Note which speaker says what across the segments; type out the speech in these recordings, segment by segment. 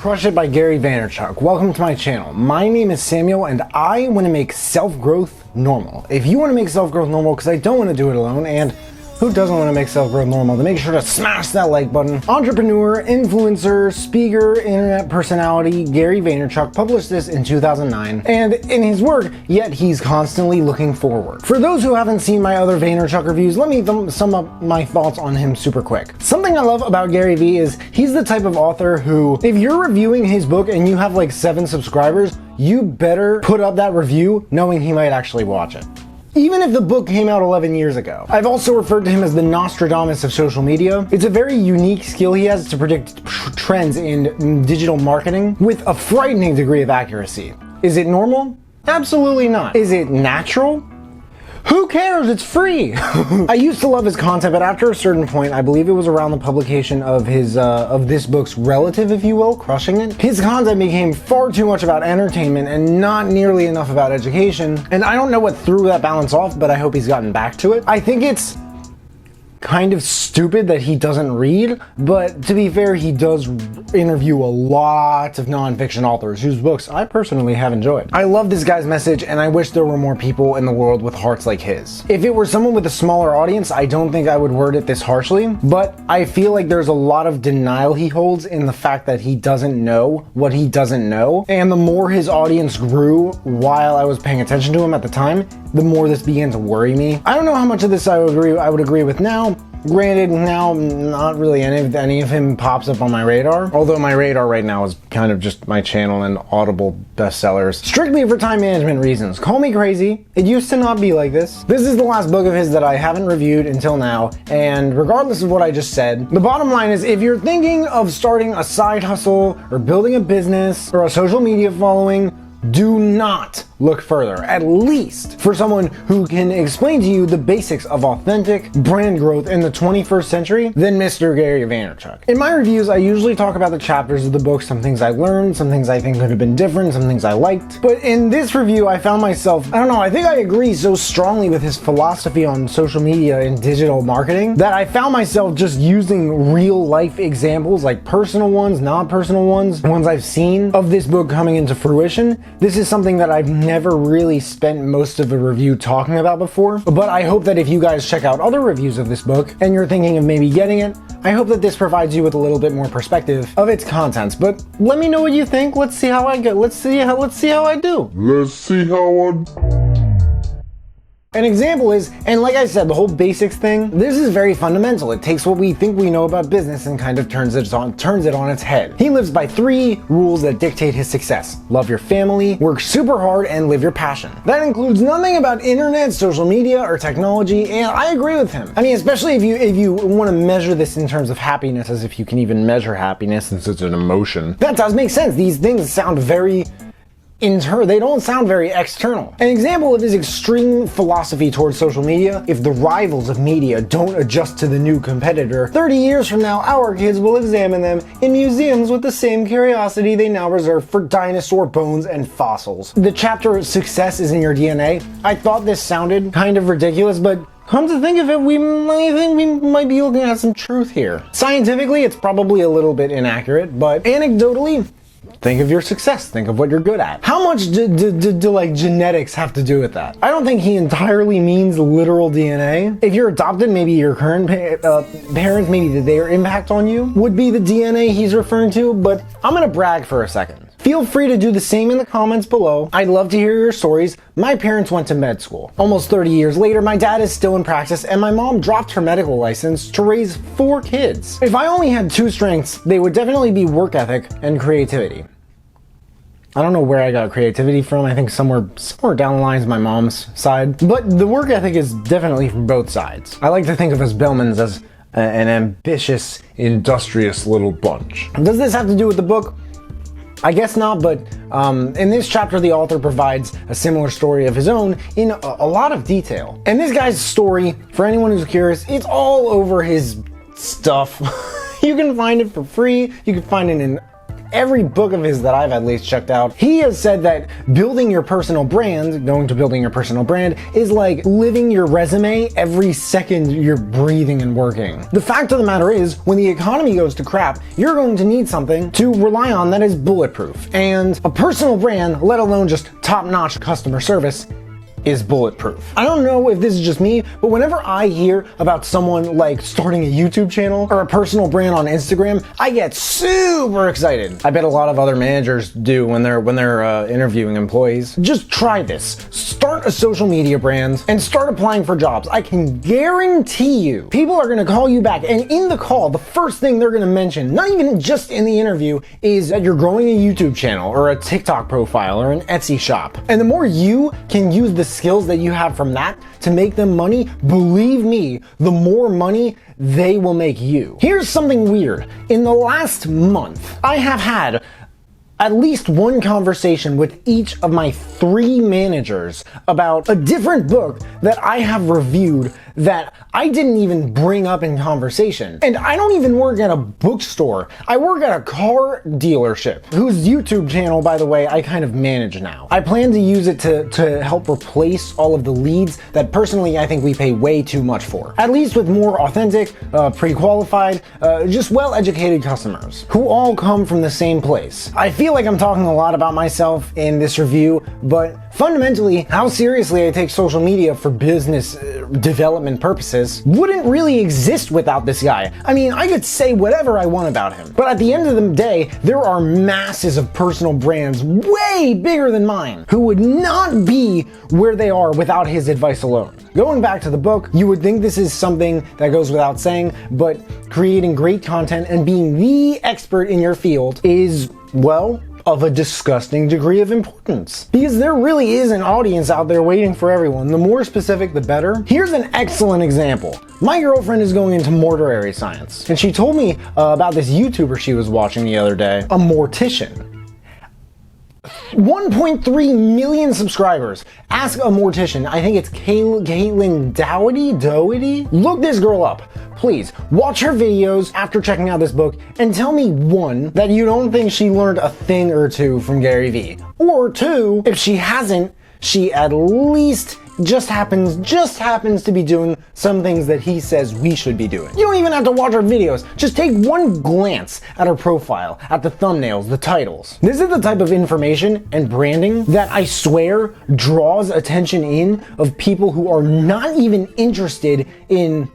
Speaker 1: Crush It by Gary Vaynerchuk. Welcome to my channel. My name is Samuel and I want to make self-growth normal. If you want to make self-growth normal, because I don't want to do it alone, and who doesn't want to make self-growth normal, then make sure to smash that like button. Entrepreneur, influencer, speaker, internet personality Gary Vaynerchuk published this in 2009, and in his work, yet he's constantly looking forward. For those who haven't seen my other Vaynerchuk reviews, let me sum up my thoughts on him super quick. Something I love about Gary V is he's the type of author who, if you're reviewing his book and you have like 7 subscribers, you better put up that review knowing he might actually watch it, even if the book came out 11 years ago. I've also referred to him as the Nostradamus of social media. It's a very unique skill he has to predict trends in digital marketing with a frightening degree of accuracy. Is it normal? Absolutely not. Is it natural? Who cares? It's free. I used to love his content, but after a certain point, I believe it was around the publication of his of this book's relative, if you will, Crushing It, his content became far too much about entertainment and not nearly enough about education. And I don't know what threw that balance off, but I hope he's gotten back to it. I think it's kind of stupid that he doesn't read, but to be fair, he does interview a lot of nonfiction authors whose books I personally have enjoyed. I love this guy's message and I wish there were more people in the world with hearts like his. If it were someone with a smaller audience, I don't think I would word it this harshly, but I feel like there's a lot of denial he holds in the fact that he doesn't know what he doesn't know, and the more his audience grew while I was paying attention to him at the time, the more this began to worry me. I don't know how much of this I would agree with now. Granted, now not really any of him pops up on my radar, although my radar right now is kind of just my channel and Audible bestsellers, strictly for time management reasons. Call me crazy, it used to not be like this. This is the last book of his that I haven't reviewed until now, and regardless of what I just said, the bottom line is if you're thinking of starting a side hustle or building a business or a social media following, do not look further, at least for someone who can explain to you the basics of authentic brand growth in the 21st century than Mr. Gary Vaynerchuk. In my reviews, I usually talk about the chapters of the book, some things I learned, some things I think could have been different, some things I liked. But in this review, I found myself, I think I agree so strongly with his philosophy on social media and digital marketing that I found myself just using real life examples, like personal ones, non-personal ones I've seen of this book coming into fruition. This is something that I've never really spent most of a review talking about before, but I hope that if you guys check out other reviews of this book and you're thinking of maybe getting it, I hope that this provides you with a little bit more perspective of its contents. But let me know what you think. Let's see how I go. Let's see how I do. An example is, and like I said, the whole basics thing, this is very fundamental. It takes what we think we know about business and kind of turns it on its head. He lives by 3 rules that dictate his success. Love your family, work super hard, and live your passion. That includes nothing about internet, social media, or technology, and I agree with him. I mean, especially if you want to measure this in terms of happiness, as if you can even measure happiness since it's an emotion. That does make sense. These things sound very they don't sound very external. An example of his extreme philosophy towards social media: if the rivals of media don't adjust to the new competitor, 30 years from now, our kids will examine them in museums with the same curiosity they now reserve for dinosaur bones and fossils. The chapter "Success is in Your DNA," I thought this sounded kind of ridiculous, but come to think of it, I think we might be looking at some truth here. Scientifically, it's probably a little bit inaccurate, but anecdotally, think of your success. Think of what you're good at. How much do like genetics have to do with that? I don't think he entirely means literal DNA. If you're adopted, maybe your current parents, maybe their impact on you would be the DNA he's referring to, but I'm gonna brag for a second. Feel free to do the same in the comments below. I'd love to hear your stories. My parents went to med school. Almost 30 years later, my dad is still in practice and my mom dropped her medical license to raise 4 kids. If I only had 2 strengths, they would definitely be work ethic and creativity. I don't know where I got creativity from. I think somewhere down the line is my mom's side. But the work ethic is definitely from both sides. I like to think of us Belmans as an ambitious, industrious little bunch. Does this have to do with the book? I guess not, but in this chapter, the author provides a similar story of his own in a lot of detail. And this guy's story, for anyone who's curious, it's all over his stuff. You can find it for free. You can find it in every book of his that I've at least checked out, he has said that building your personal brand, going to building your personal brand, is like living your resume every second you're breathing and working. The fact of the matter is, when the economy goes to crap, you're going to need something to rely on that is bulletproof. And a personal brand, let alone just top-notch customer service, is bulletproof. I don't know if this is just me, but whenever I hear about someone like starting a YouTube channel or a personal brand on Instagram, I get super excited. I bet a lot of other managers do when they're interviewing employees. Just try this. Start a social media brand and start applying for jobs. I can guarantee you, people are gonna call you back, and in the call, the first thing they're gonna mention, not even just in the interview, is that you're growing a YouTube channel or a TikTok profile or an Etsy shop. And the more you can use the skills that you have from that to make them money, believe me, the more money they will make you. Here's something weird. In the last month, I have had at least one conversation with each of my 3 managers about a different book that I have reviewed that I didn't even bring up in conversation. And I don't even work at a bookstore. I work at a car dealership, whose YouTube channel, by the way, I kind of manage now. I plan to use it to help replace all of the leads that personally I think we pay way too much for. At least with more authentic, pre-qualified, just well-educated customers who all come from the same place. I feel like I'm talking a lot about myself in this review, but fundamentally, how seriously I take social media for business development purposes wouldn't really exist without this guy. I mean, I could say whatever I want about him, but at the end of the day, there are masses of personal brands way bigger than mine who would not be where they are without his advice alone. Going back to the book, you would think this is something that goes without saying, but creating great content and being the expert in your field is, well, of a disgusting degree of importance. Because there really is an audience out there waiting for everyone. The more specific, the better. Here's an excellent example. My girlfriend is going into mortuary science, and she told me about this YouTuber she was watching the other day, a mortician. 1.3 million subscribers. Ask a mortician. I think it's Caitlin Dougherty. Look this girl up. Please watch her videos after checking out this book and tell me, 1, that you don't think she learned a thing or two from Gary Vee. Or 2, if she hasn't, she at least just happens to be doing some things that he says we should be doing. You don't even have to watch our videos. Just take one glance at her profile, at the thumbnails, the titles. This is the type of information and branding that I swear draws attention in of people who are not even interested in,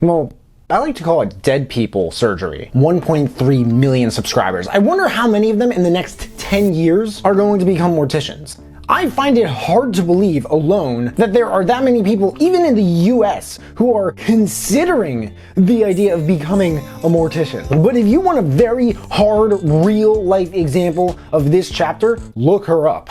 Speaker 1: well, I like to call it dead people surgery. 1.3 million subscribers. I wonder how many of them in the next 10 years are going to become morticians. I find it hard to believe alone that there are that many people, even in the US, who are considering the idea of becoming a mortician. But if you want a very hard, real life example of this chapter, look her up.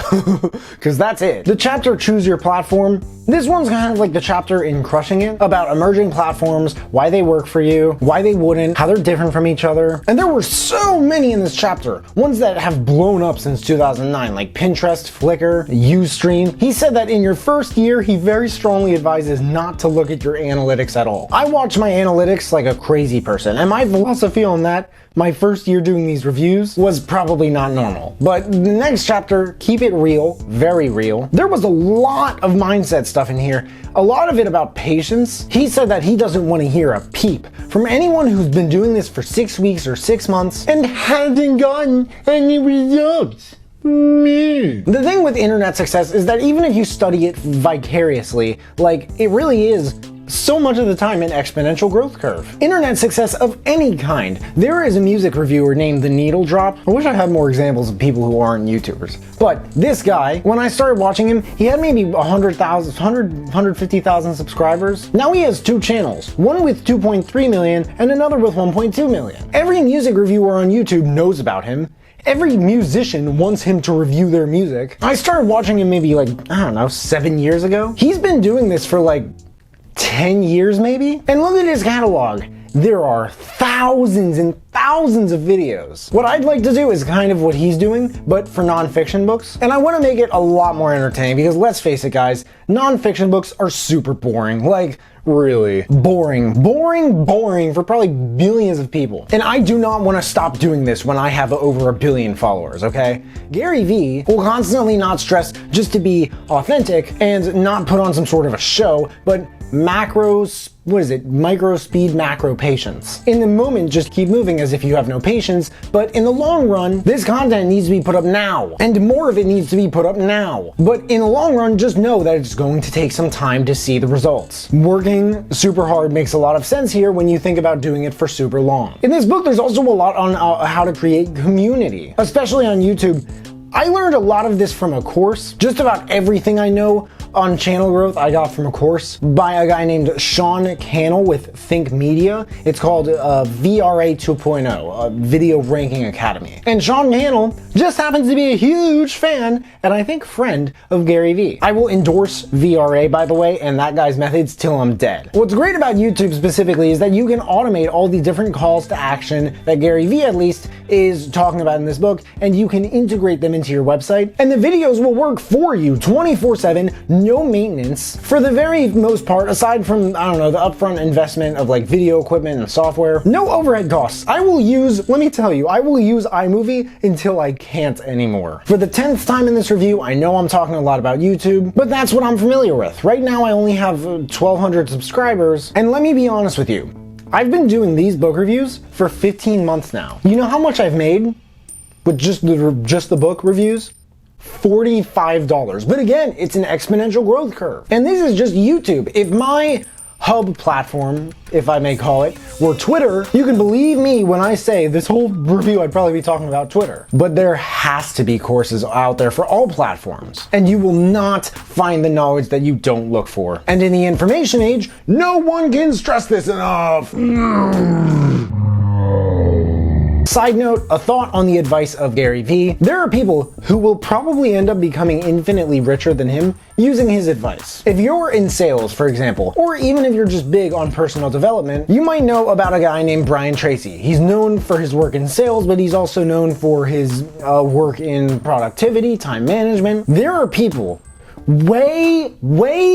Speaker 1: Because that's it. The chapter Choose Your Platform, this one's kind of like the chapter in Crushing It, about emerging platforms, why they work for you, why they wouldn't, how they're different from each other. And there were so many in this chapter, ones that have blown up since 2009, like Pinterest, Flickr, Ustream. He said that in your first year, he very strongly advises not to look at your analytics at all. I watch my analytics like a crazy person, and my philosophy on that, my first year doing these reviews, was probably not normal. But the next chapter, keep it real, very real. There was a lot of mindset stuff in here, a lot of it about patience. He said that he doesn't want to hear a peep from anyone who's been doing this for 6 weeks or 6 months and hasn't gotten any results. The thing with internet success is that even if you study it vicariously, like, it really is so much of the time an exponential growth curve. Internet success of any kind. There is a music reviewer named The Needle Drop. I wish I had more examples of people who aren't YouTubers. But this guy, when I started watching him, he had maybe 150,000 subscribers. Now he has 2 channels, one with 2.3 million and another with 1.2 million. Every music reviewer on YouTube knows about him. Every musician wants him to review their music. I started watching him maybe like, I don't know, 7 years ago. He's been doing this for like 10 years maybe? And look at his catalog. there are thousands and thousands of videos. What I'd like to do is kind of what he's doing, but for nonfiction books. And I want to make it a lot more entertaining because let's face it, guys, nonfiction books are super boring. Like, really boring for probably billions of people. And I do not want to stop doing this when I have over 1 billion followers, okay? Gary Vee will constantly not stress just to be authentic and not put on some sort of a show, but micro speed macro patience. In the moment, just keep moving as if you have no patience, but in the long run, this content needs to be put up now, and more of it needs to be put up now. But in the long run, just know that it's going to take some time to see the results. Working super hard makes a lot of sense here when you think about doing it for super long. In this book, there's also a lot on how to create community, especially on YouTube. I learned a lot of this from a course. Just about everything I know on channel growth I got from a course by a guy named Sean Cannell with Think Media. It's called VRA 2.0, Video Ranking Academy. And Sean Cannell just happens to be a huge fan and I think friend of Gary Vee. I will endorse VRA, by the way, and that guy's methods till I'm dead. What's great about YouTube specifically is that you can automate all the different calls to action that Gary Vee at least is talking about in this book, and you can integrate them into your website, and the videos will work for you 24/7, no maintenance, for the very most part, aside from, I don't know, the upfront investment of like video equipment and software. No overhead costs. Let me tell you, I will use iMovie until I can't anymore. For the 10th time in this review, I know I'm talking a lot about YouTube, but that's what I'm familiar with. Right now I only have 1,200 subscribers, and let me be honest with you. I've been doing these book reviews for 15 months now. You know how much I've made with just the book reviews? $45. But again, it's an exponential growth curve. And this is just YouTube. If my hub platform, if I may call it, were Twitter, you can believe me when I say this whole review I'd probably be talking about Twitter. But there has to be courses out there for all platforms. And you will not find the knowledge that you don't look for. And in the information age, no one can stress this enough. Side note, a thought on the advice of Gary Vee. There are people who will probably end up becoming infinitely richer than him using his advice. If you're in sales, for example, or even if you're just big on personal development, you might know about a guy named Brian Tracy. He's known for his work in sales, but he's also known for his work in productivity, time management. There are people way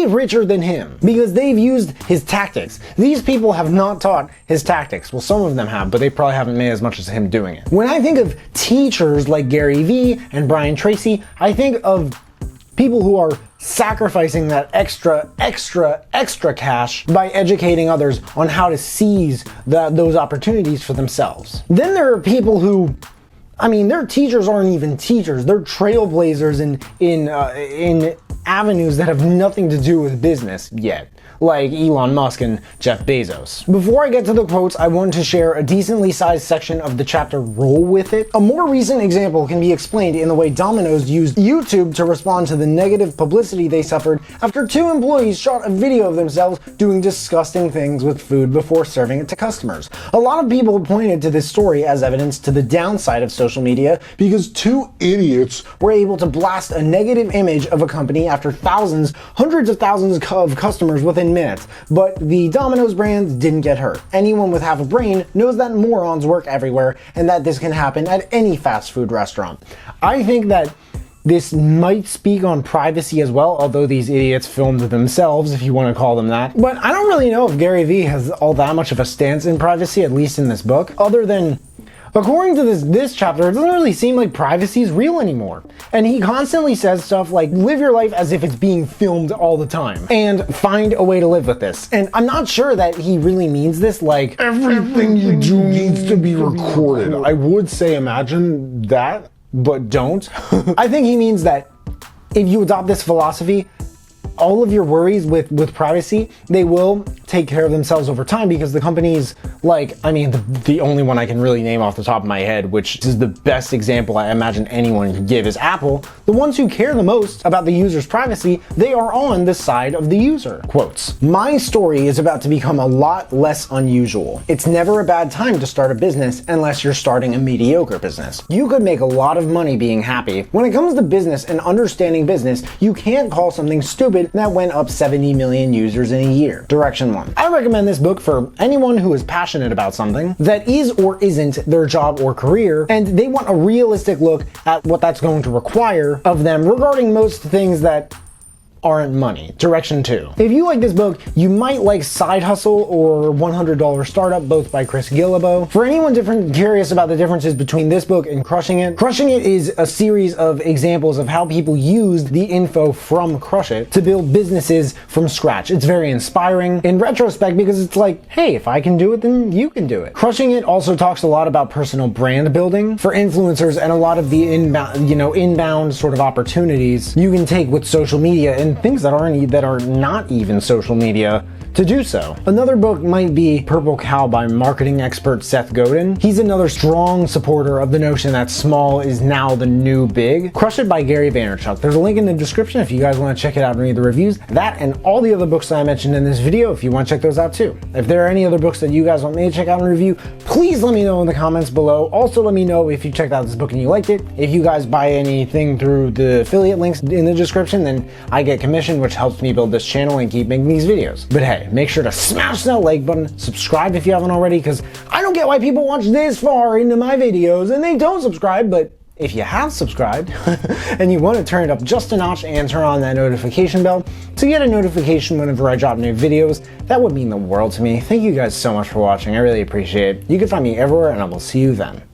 Speaker 1: richer than him because they've used his tactics. These people have not taught his tactics. Well, some of them have, but they probably haven't made as much as him doing it. When I think of teachers like Gary Vee and Brian Tracy, I think of people who are sacrificing that extra cash by educating others on how to seize those opportunities for themselves. Then there are people who, their teachers aren't even teachers. They're trailblazers in avenues that have nothing to do with business yet, like Elon Musk and Jeff Bezos. Before I get to the quotes, I want to share a decently sized section of the chapter Roll With It. A more recent example can be explained in the way Domino's used YouTube to respond to the negative publicity they suffered after 2 employees shot a video of themselves doing disgusting things with food before serving it to customers. A lot of people pointed to this story as evidence to the downside of social media because 2 idiots were able to blast a negative image of a company after hundreds of thousands of customers within minutes, but the Domino's brand didn't get hurt. Anyone with half a brain knows that morons work everywhere and that this can happen at any fast food restaurant. I think that this might speak on privacy as well, although these idiots filmed themselves, if you want to call them that. But I don't really know if Gary Vee has all that much of a stance in privacy, at least in this book, other than, according to this chapter, it doesn't really seem like privacy is real anymore. And he constantly says stuff like, live your life as if it's being filmed all the time, and find a way to live with this. And I'm not sure that he really means this, like, everything you do needs to be recorded. I would say imagine that, but don't. I think he means that if you adopt this philosophy, all of your worries with privacy, they will take care of themselves over time because the companies the only one I can really name off the top of my head, which is the best example I imagine anyone could give, is Apple. The ones who care the most about the user's privacy, they are on the side of the user. Quotes, "My story is about to become a lot less unusual. It's never a bad time to start a business unless you're starting a mediocre business. You could make a lot of money being happy. When it comes to business and understanding business, you can't call something stupid feed that went up 70 million users in a year. Direction 1. I recommend this book for anyone who is passionate about something that is or isn't their job or career, and they want a realistic look at what that's going to require of them regarding most things that aren't money. Direction 2. If you like this book, you might like Side Hustle or $100 Startup, both by Chris Guillebeau. For anyone curious about the differences between this book and Crushing It is a series of examples of how people used the info from Crush It to build businesses from scratch. It's very inspiring in retrospect because it's like, hey, if I can do it, then you can do it. Crushing It also talks a lot about personal brand building for influencers and a lot of the inbound sort of opportunities you can take with social media and things that are not even social media to do so. Another book might be Purple Cow by marketing expert Seth Godin. He's another strong supporter of the notion that small is now the new big. Crush It by Gary Vaynerchuk. There's a link in the description if you guys want to check it out and read the reviews. That and all the other books that I mentioned in this video if you want to check those out too. If there are any other books that you guys want me to check out and review, please let me know in the comments below. Also let me know if you checked out this book and you liked it. If you guys buy anything through the affiliate links in the description, then I get commission, which helps me build this channel and keep making these videos. But hey, make sure to smash that like button, subscribe if you haven't already, because I don't get why people watch this far into my videos and they don't subscribe, but if you have subscribed and you want to turn it up just a notch and turn on that notification bell to get a notification whenever I drop new videos, that would mean the world to me. Thank you guys so much for watching. I really appreciate it. You can find me everywhere and I will see you then.